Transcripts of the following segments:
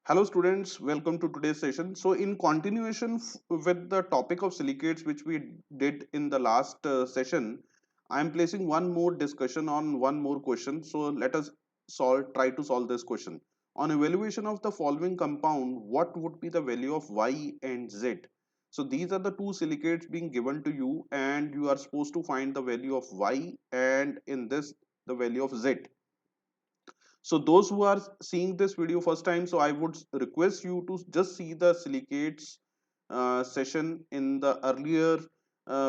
Hello students, welcome to today's session. So in continuation with the topic of silicates which we did in the last session, I am placing one more discussion on one more question. So let us try to solve this question. On evaluation of the following compound, what would be the value of Y and Z? So these are the two silicates being given to you and you are supposed to find the value of Y and in this the value of Z. So those who are seeing this video first time, so I would request you to just see the silicates session in the earlier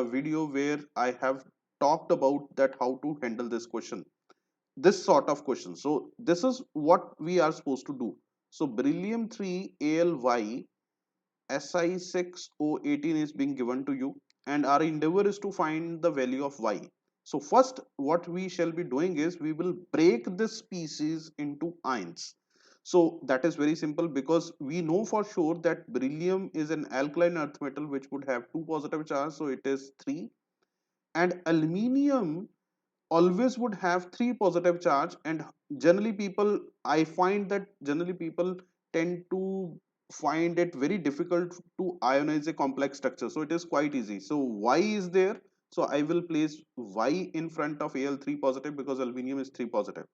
video where I have talked about that how to handle this question, this sort of question. So this is what we are supposed to do. So beryllium 3 ALY Si6O18 is being given to you and our endeavor is to find the value of Y. So first what we shall be doing is we will break this species into ions. So that is very simple because we know for sure that beryllium is an alkaline earth metal which would have two positive charge, so it is 3, and aluminium always would have three positive charge, and generally people, I find that generally people tend to find it very difficult to ionize a complex structure, so it is quite easy. So Y is there, so I will place Y in front of Al3 positive because aluminum is 3 positive.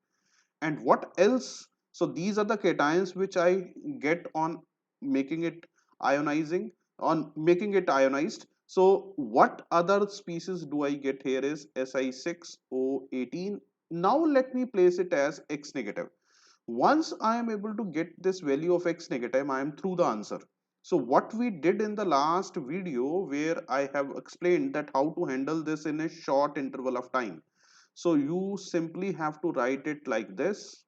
And what else? So these are the cations which I get on making it ionizing, on making it ionized. So what other species do I get here is Si6O18. Now let me place it as X negative. Once I am able to get this value of X negative, I am through the answer. So what we did in the last video where I have explained that how to handle this in a short interval of time. So you simply have to write it like this,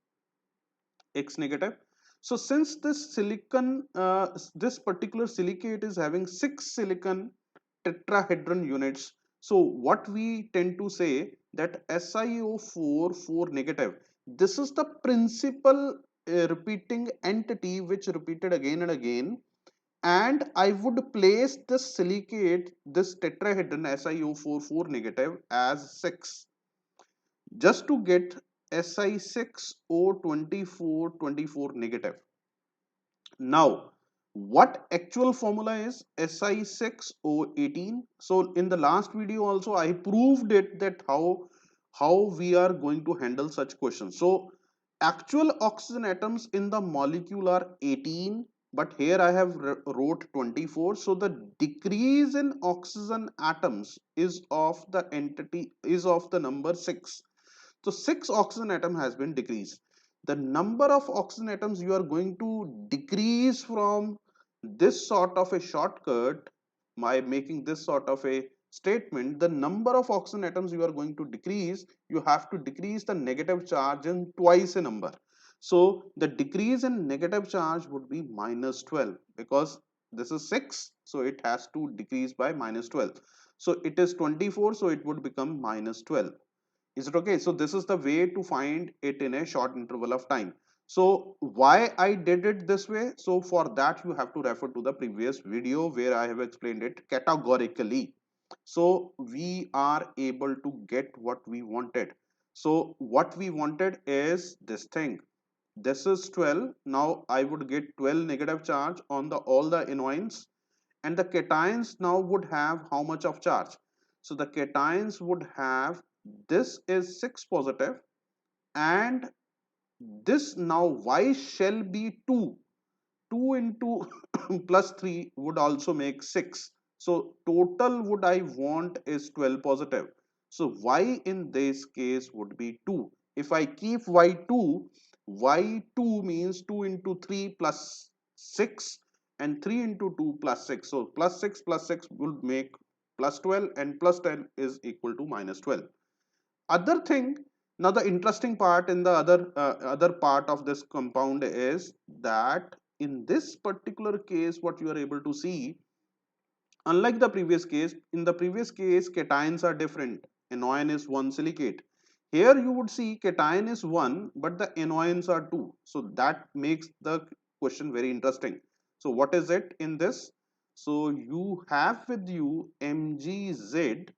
X negative. So since this silicon, this particular silicate is having 6 silicon tetrahedron units. So what we tend to say that SiO4 4 negative, this is the principal repeating entity which repeated again and again, and I would place this silicate, this tetrahedron SiO4 4 negative as 6 just to get Si6O24 negative. Now, what actual formula is Si6O18? So in the last video also I proved it that how we are going to handle such questions. So actual oxygen atoms in the molecule are 18, but here I have wrote 24. So the decrease in oxygen atoms is of the entity, is of the number 6. So 6 oxygen atom has been decreased. The number of oxygen atoms you are going to decrease from this sort of a shortcut by making this sort of a statement, the number of oxygen atoms you are going to decrease, you have to decrease the negative charge in twice a number. So the decrease in negative charge would be minus 12 because this is 6, so it has to decrease by minus 12. So it is 24, so it would become minus 12. Is it okay? So this is the way to find it in a short interval of time. So why I did it this way? So for that you have to refer to the previous video where I have explained it categorically. So we are able to get what we wanted. So what we wanted is this thing. This is 12. Now I would get 12 negative charge on the all the anions, and the cations now would have how much of charge? So the cations would have, this is 6 positive, and this now Y shall be 2. 2 into plus 3 would also make 6. So total would I want is 12 positive. So Y in this case would be 2. If I keep Y2, Y2 means 2 into 3 plus 6 and 3 into 2 plus 6. So plus 6 would make plus 12 and plus 10 is equal to minus 12. Other thing, now the interesting part in the other part of this compound is that in this particular case what you are able to see, unlike the previous case, in the previous case cations are different, anion is one silicate. Here you would see cation is one but the anions are two, so that makes the question very interesting. So what is it in this? So you have with you Mgz,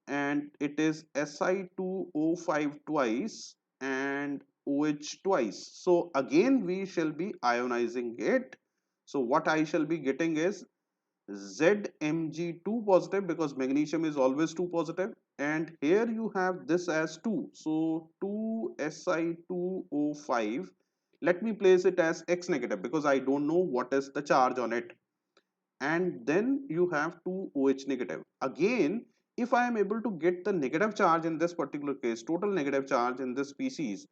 and it is Si2O5 twice, and OH twice. So again we shall be ionizing it. So what I shall be getting is ZMG2 positive, because magnesium is always 2 positive, and here you have this as 2. So 2Si2O5. Let me place it as X negative because I don't know what is the charge on it. And then you have 2 OH negative. Again, if I am able to get the negative charge in this particular case, total negative charge in this species,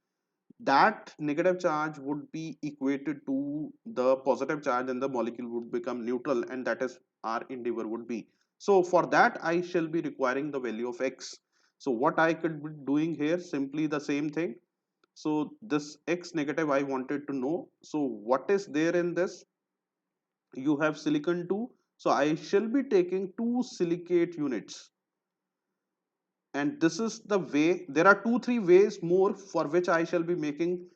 that negative charge would be equated to the positive charge and the molecule would become neutral, and that is our endeavor would be. So for that I shall be requiring the value of X. So what I could be doing here, simply the same thing. So this X negative I wanted to know. So what is there in this? You have silicon 2. So I shall be taking 2 silicate units, and this is the way. There are 2 3 ways more for which I shall be making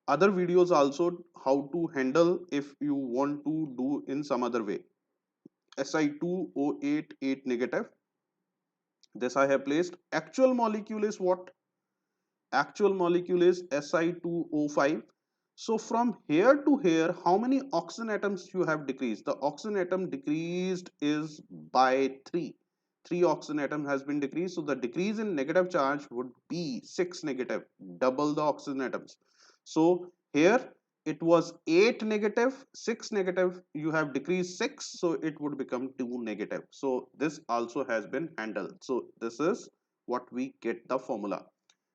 other videos also, how to handle if you want to do in some other way. Si2O88 negative, this I have placed. Actual molecule is what? Actual molecule is Si2O5. So from here to here, how many oxygen atoms you have decreased? The oxygen atom decreased is by 3. 3 oxygen atom has been decreased. So the decrease in negative charge would be 6 negative, double the oxygen atoms. So here it was 8 negative, 6 negative, you have decreased 6, so it would become 2 negative. So this also has been handled. So this is what we get the formula.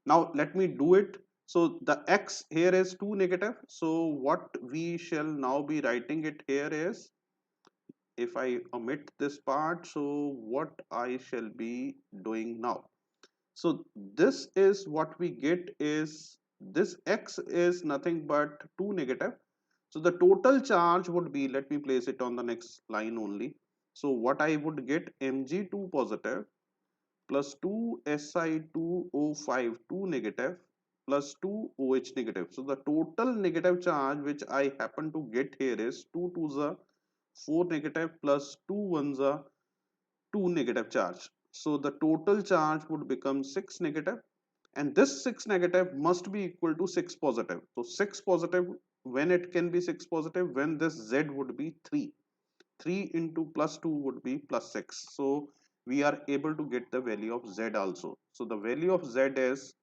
Now let me do it. So the X here is 2 negative. So what we shall now be writing it here is, if I omit this part, so what I shall be doing now. So this is what we get is, this X is nothing but 2 negative. So the total charge would be, let me place it on the next line only. So what I would get, Mg2 positive plus 2 Si2O5 2 negative plus 2 OH negative. So the total negative charge which I happen to get here is 2 2s are 4 negative plus 2 1s are 2 negative charge. So the total charge would become 6 negative, and this 6 negative must be equal to 6 positive. So 6 positive, when it can be 6 positive, when this Z would be 3. 3 into plus 2 would be plus 6. So we are able to get the value of Z also. So the value of Z is,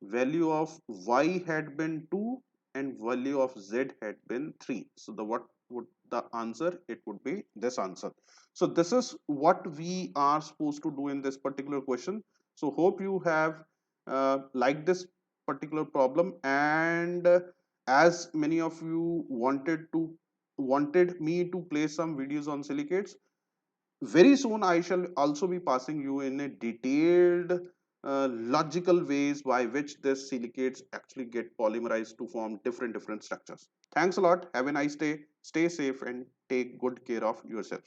value of Y had been 2 and value of Z had been 3. So the what would the answer? It would be this answer. So this is what we are supposed to do in this particular question. So hope you have liked this particular problem, and as many of you wanted me to play some videos on silicates, very soon I shall also be passing you in a detailed logical ways by which this silicates actually get polymerized to form different structures. Thanks a lot. Have a nice day. Stay safe and take good care of yourself.